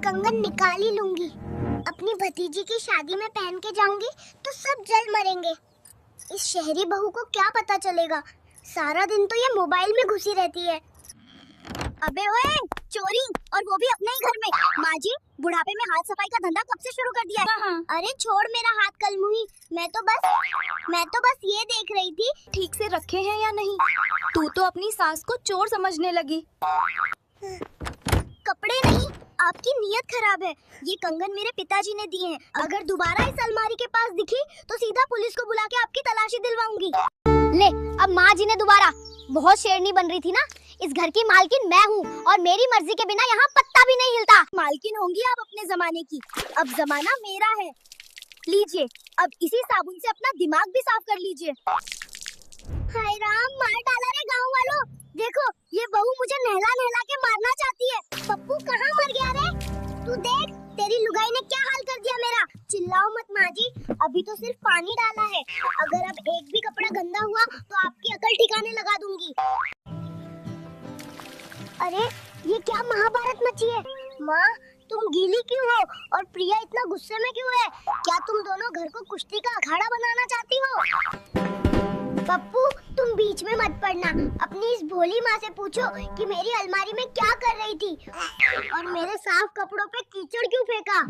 कंगन निकाल ही लूंगी। अपनी भतीजी की शादी में पहन के जाऊंगी तो सब जल मरेंगे। इस शहरी बहू को क्या पता चलेगा, सारा दिन तो ये मोबाइल में घुसी रहती है। अबे ओए, चोरी, और वो भी अपने ही घर में। माँ जी, बुढ़ापे में हाथ सफाई का धंधा कब से शुरू कर दिया है? अरे छोड़ मेरा हाथ कलमुही, मैं तो बस ये देख रही थी ठीक से रखे हैं या नहीं। तू तो अपनी सास को चोर समझने लगी। कपड़े नहीं, आपकी नीयत खराब है। ये कंगन मेरे पिताजी ने दिए हैं। अगर दोबारा इस अलमारी के पास दिखी तो सीधा पुलिस को बुला के आपकी तलाशी दिलवाऊंगी। ले, अब माँ जी ने दोबारा बहुत शेरनी बन रही थी ना। इस घर की मालकिन मैं हूँ और मेरी मर्जी के बिना यहाँ पत्ता भी नहीं हिलता। मालकिन होंगी आप अपने जमाने की, अब जमाना मेरा है। लीजिए, अब इसी साबुन से अपना दिमाग भी साफ कर लीजिए। हाय राम, मार डाला रे गाँव वालों। देखो, ये बहू मुझे नहला नहला के मारना चाहती है। पप्पू कहाँ मर गया रे? तू देख, तेरी लुगाई ने क्या हाल कर दिया मेरा। चिल्लाओ मत माँ जी, अभी तो सिर्फ पानी डाला है। अगर अब एक भी कपड़ा गंदा हुआ तो आपकी अकल ठिकाने लगा दूंगी। अरे ये क्या महाभारत मची है? माँ, तुम गीली क्यों हो और प्रिया इतना गुस्से में क्यों है? क्या तुम दोनों घर को कुश्ती का अखाड़ा बनाना चाहती हो? पप्पू, तुम बीच में मत पड़ना। अपनी इस भोली माँ से पूछो कि मेरी अलमारी में क्या कर रही थी और मेरे साफ कपड़ों पे कीचड़ क्यों फेंका।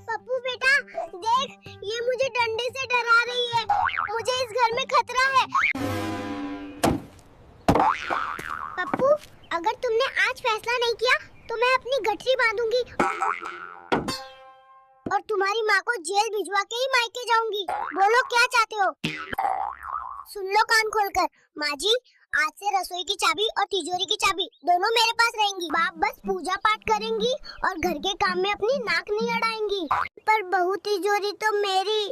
पप्पू बेटा देख, ये मुझे डंडे से डरा रही है। मुझे इस घर में खतरा है। पप्पू, अगर तुमने आज फैसला नहीं किया तो मैं अपनी गठरी बांधूंगी और तुम्हारी माँ को जेल भिजवा के ही मायके जाऊंगी। बोलो क्या चाहते हो? सुन लो कान खोलकर, माँ जी, आज से रसोई की चाबी और तिजोरी की चाबी दोनों मेरे पास रहेंगी। बाप बस पूजा पाठ करेंगी और घर के काम में अपनी नाक नहीं अड़ाएंगी। पर बहू तिजोरी तो मेरी,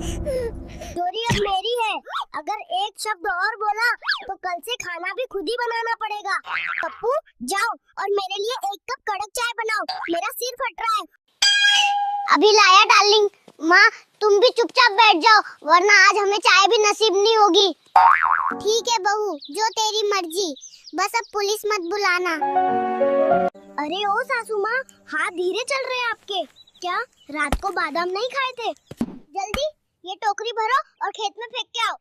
तिजोरी अब मेरी है। अगर एक शब्द और बोला तो कल से खाना भी खुद ही बनाना पड़ेगा। पप्पू जाओ और मेरे लिए एक कप कड़क चाय बनाओ, मेरा सिर फट रहा है। अभी लाया डार्लिंग। माँ, तुम भी चुपचाप बैठ जाओ वरना आज हमें चाय भी नसीब नहीं होगी। ठीक है बहू, जो तेरी मर्जी, बस अब पुलिस मत बुलाना। अरे ओ सासू माँ, हाथ धीरे चल रहे हैं आपके। क्या रात को बादाम नहीं खाए थे? जल्दी ये टोकरी भरो और खेत में फेंक के आओ।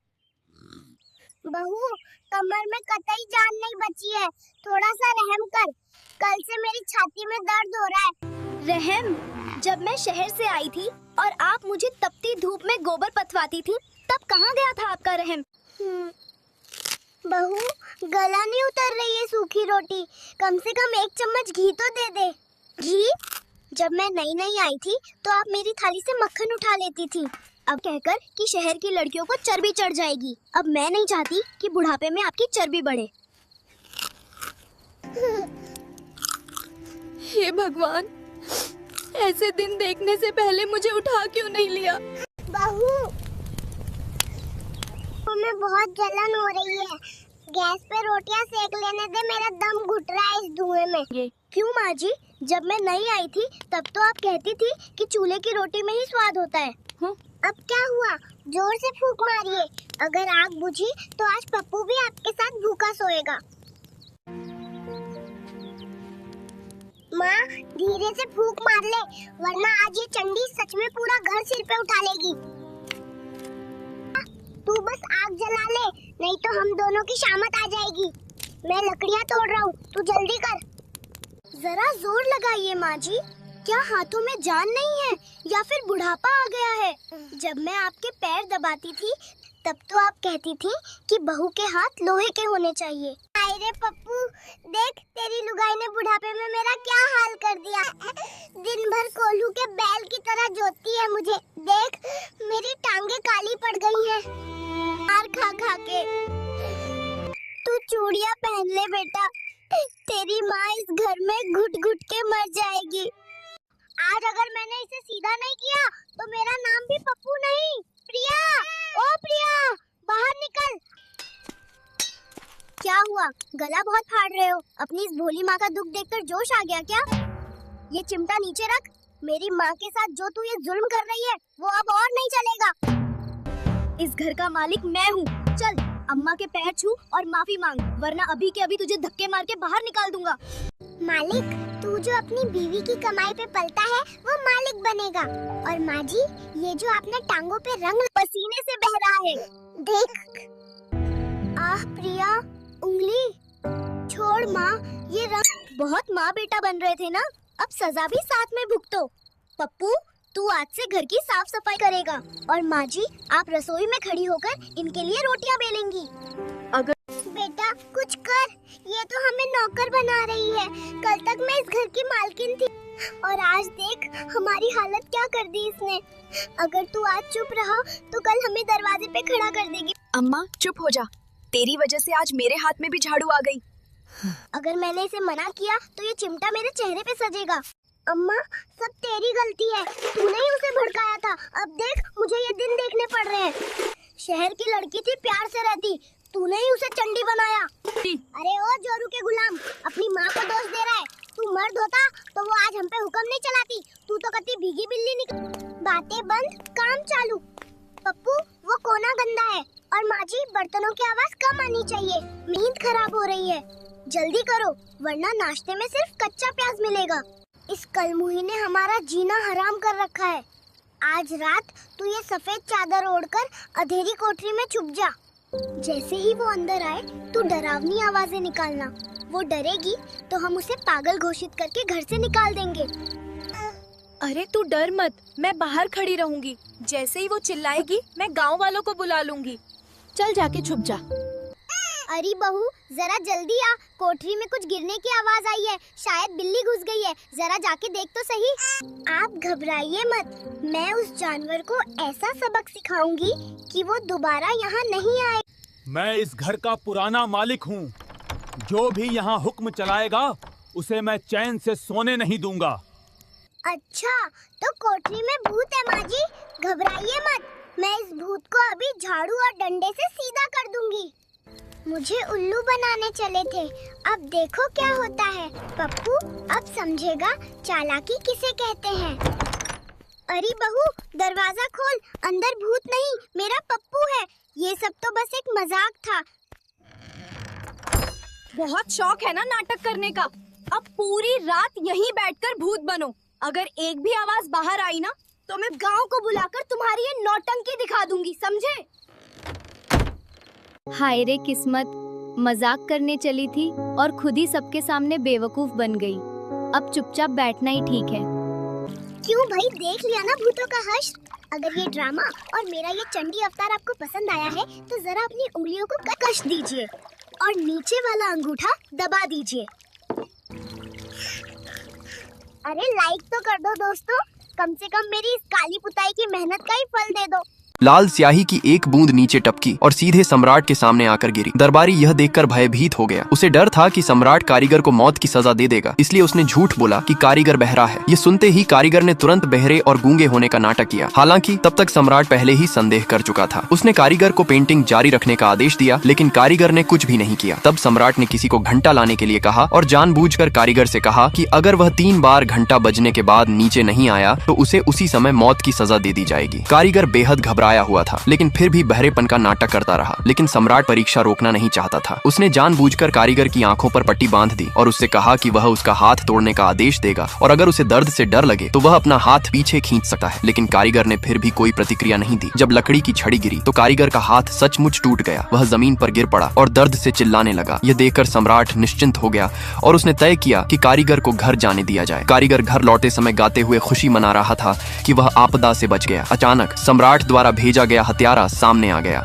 बहू, कमर में कतई जान नहीं बची है, थोड़ा सा रहम कर। कल से मेरी छाती में दर्द हो रहा है। रहम? जब मैं शहर से आई थी और आप मुझे तपती धूप में गोबर पथवाती थी, तब कहाँ गया था आपका रहम? बहू, गला नहीं उतर रही है सूखी रोटी, कम से कम एक चम्मच घी तो दे दे। घी? जब मैं नई नई आई थी तो आप मेरी थाली से मक्खन उठा लेती थी, अब कहकर कि शहर की लड़कियों को चर्बी चढ़ जाएगी। अब मैं नहीं चाहती कि बुढ़ापे में आपकी चर्बी बढ़े। हे भगवान, ऐसे दिन देखने से पहले मुझे उठा क्यों नहीं लिया? बहू, हमें बहुत जलन हो रही है, गैस पे रोटियां सेक लेने दे, मेरा दम घुट रहा है इस धुएं में। क्यों माँ जी, जब मैं नई आई थी तब तो आप कहती थी कि चूल्हे की रोटी में ही स्वाद होता है। अब क्या हुआ? जोर से फूंक मारिए, अगर आग बुझी तो आज पप्पू भी आपके साथ भूखा सोएगा। माँ, धीरे से फूंक मार ले वरना आज ये चंडी सच में पूरा घर सिर पे उठा लेगी। तू बस आग जला ले, नहीं तो हम दोनों की शामत आ जाएगी। मैं लकड़ियाँ तोड़ रहा हूँ, तू जल्दी कर। जरा जोर लगाइए माँ जी, क्या हाथों में जान नहीं है या फिर बुढ़ापा आ गया है? जब मैं आपके पैर दबाती थी तब तो आप कहती थी कि बहू के हाथ लोहे के होने चाहिए। अरे पप्पू, देख तेरी लुगाई ने बुढ़ापे में मेरा क्या हाल कर दिया। दिन भर कोल्हू के बैल की तरह जोतती है मुझे। देख, मेरी टांगे काली पड़ गई हैं मार खा खा के। तू चूड़ियां पहन ले बेटा, तेरी माँ इस घर में घुट घुट के मर जाएगी। आज अगर मैंने इसे सीधा नहीं किया तो मेरा नाम भी पप्पू नहीं। प्रिया, ओ प्रिया, बाहर निकल। क्या हुआ, गला बहुत फाड़ रहे हो? अपनी इस भोली माँ का दुख देखकर जोश आ गया क्या? ये चिमटा नीचे रख। मेरी माँ के साथ जो तू ये जुल्म कर रही है वो अब और नहीं चलेगा। इस घर का मालिक मैं हूँ, चल अम्मा के पैर छू और माफी मांग, वरना अभी के अभी तुझे धक्के मार के बाहर निकाल दूंगा। मालिक, तू जो अपनी बीवी की कमाई पे पलता है वो मालिक बनेगा। और माँ जी, ये जो आपने टांगों पे रंग पसीने से बह रहा है। देख। आह प्रिया, उंगली छोड़ माँ, ये रंग। बहुत माँ बेटा बन रहे थे ना, अब सजा भी साथ में भुगतो। पप्पू, तू आज से घर की साफ सफाई करेगा और माँ जी आप रसोई में खड़ी होकर इनके लिए रोटियां बेलेंगी। बेटा कुछ कर, ये तो हमें नौकर बना रही है। कल तक मैं इस घर की मालकिन थी और आज देख हमारी हालत क्या कर दी इसने। अगर तू आज चुप रहा तो कल हमें दरवाजे पे खड़ा कर देगी। अम्मा चुप हो जा, तेरी वजह से आज मेरे हाथ में भी झाड़ू आ गई। अगर मैंने इसे मना किया तो ये चिमटा मेरे चेहरे पे सजेगा। अम्मा, सब तेरी गलती है, तूने ही उसे भड़काया था। अब देख मुझे ये दिन देखने पड़ रहे हैं। शहर की लड़की थी, प्यार से रहती, तूने ही उसे चंडी बनाया। अरे ओ जोरू के गुलाम, अपनी माँ को दोष दे रहा है। तू मर्द होता तो वो आज हम पे हुक्म नहीं चलाती, तू तो कती भीगी बिल्ली निकल। बातें बंद, काम चालू। पप्पू, वो कोना गंदा है और माँ जी बर्तनों की आवाज कम आनी चाहिए, नींद खराब हो रही है। जल्दी करो वरना नाश्ते में सिर्फ कच्चा प्याज मिलेगा। इस कलमुही ने हमारा जीना हराम कर रखा है। आज रात तू ये सफेद चादर ओढ़कर अंधेरी कोठरी में छुप जा। जैसे ही वो अंदर आए तू डरावनी आवाजें निकालना। वो डरेगी तो हम उसे पागल घोषित करके घर से निकाल देंगे। अरे तू डर मत, मैं बाहर खड़ी रहूंगी। जैसे ही वो चिल्लाएगी मैं गांव वालों को बुला लूंगी। चल जाके छुप जा। अरे बहू, जरा जल्दी आ, कोठरी में कुछ गिरने की आवाज आई है, शायद बिल्ली घुस गई है, जरा जाके देख तो सही। आप घबराइए मत, मैं उस जानवर को ऐसा सबक सिखाऊंगी कि वो दोबारा यहाँ नहीं आए। मैं इस घर का पुराना मालिक हूँ, जो भी यहाँ हुक्म चलाएगा उसे मैं चैन से सोने नहीं दूंगा। अच्छा, तो कोठरी में भूत है माँ जी, घबराइए मत, मैं इस भूत को अभी झाड़ू और डंडे से सीधा कर दूंगी। मुझे उल्लू बनाने चले थे, अब देखो क्या होता है। पप्पू अब समझेगा चालाकी किसे कहते हैं। अरे बहू, दरवाजा खोल, अंदर भूत नहीं मेरा पप्पू है। ये सब तो बस एक मजाक था। बहुत शौक है ना नाटक करने का, अब पूरी रात यहीं बैठकर भूत बनो। अगर एक भी आवाज बाहर आई ना तो मैं गांव को बुलाकर तुम्हारी ये नौटंकी दिखा दूंगी, समझे? हाय रे किस्मत, मजाक करने चली थी और खुद ही सबके सामने बेवकूफ बन गई। अब चुपचाप बैठना ही ठीक है। क्यों भाई, देख लिया ना भूतों का हश्र। अगर ये ड्रामा और मेरा ये चंडी अवतार आपको पसंद आया है तो जरा अपनी उंगलियों को कश दीजिए और नीचे वाला अंगूठा दबा दीजिए। अरे लाइक तो कर दो दोस्तों, कम से कम मेरी इस काली पुताई की मेहनत का ही फल दे दो। लाल स्याही की एक बूंद नीचे टपकी और सीधे सम्राट के सामने आकर गिरी। दरबारी यह देखकर भयभीत हो गया। उसे डर था कि सम्राट कारीगर को मौत की सजा दे देगा, इसलिए उसने झूठ बोला कि कारीगर बहरा है। ये सुनते ही कारीगर ने तुरंत बहरे और गूंगे होने का नाटक किया। हालांकि तब तक सम्राट पहले ही संदेह कर चुका था। उसने कारीगर को पेंटिंग जारी रखने का आदेश दिया, लेकिन कारीगर ने कुछ भी नहीं किया। तब सम्राट ने किसी को घंटा लाने के लिए कहा और जानबूझकर कारीगर से कहा कि अगर वह 3 बार घंटा बजने के बाद नीचे नहीं आया तो उसे उसी समय मौत की सजा दे दी जाएगी। कारीगर बेहद घबराया हुआ था, लेकिन फिर भी बहरेपन का नाटक करता रहा। लेकिन सम्राट परीक्षा रोकना नहीं चाहता था। उसने जानबूझकर कारीगर की आंखों पर पट्टी बांध दी और उससे कहा कि वह उसका हाथ तोड़ने का आदेश देगा और अगर उसे दर्द से डर लगे तो वह अपना हाथ पीछे खींच सकता है। लेकिन कारीगर ने फिर भी कोई प्रतिक्रिया नहीं दी। जब लकड़ी की छड़ी गिरी तो कारीगर का हाथ सचमुच टूट गया। वह जमीन पर गिर पड़ा और दर्द से चिल्लाने लगा। यह देखकर सम्राट निश्चिंत हो गया और उसने तय किया कि कारीगर को घर जाने दिया जाए। कारीगर घर लौटते समय गाते हुए खुशी मना रहा था कि वह आपदा से बच गया। अचानक सम्राट द्वारा भेजा गया हत्यारा सामने आ गया।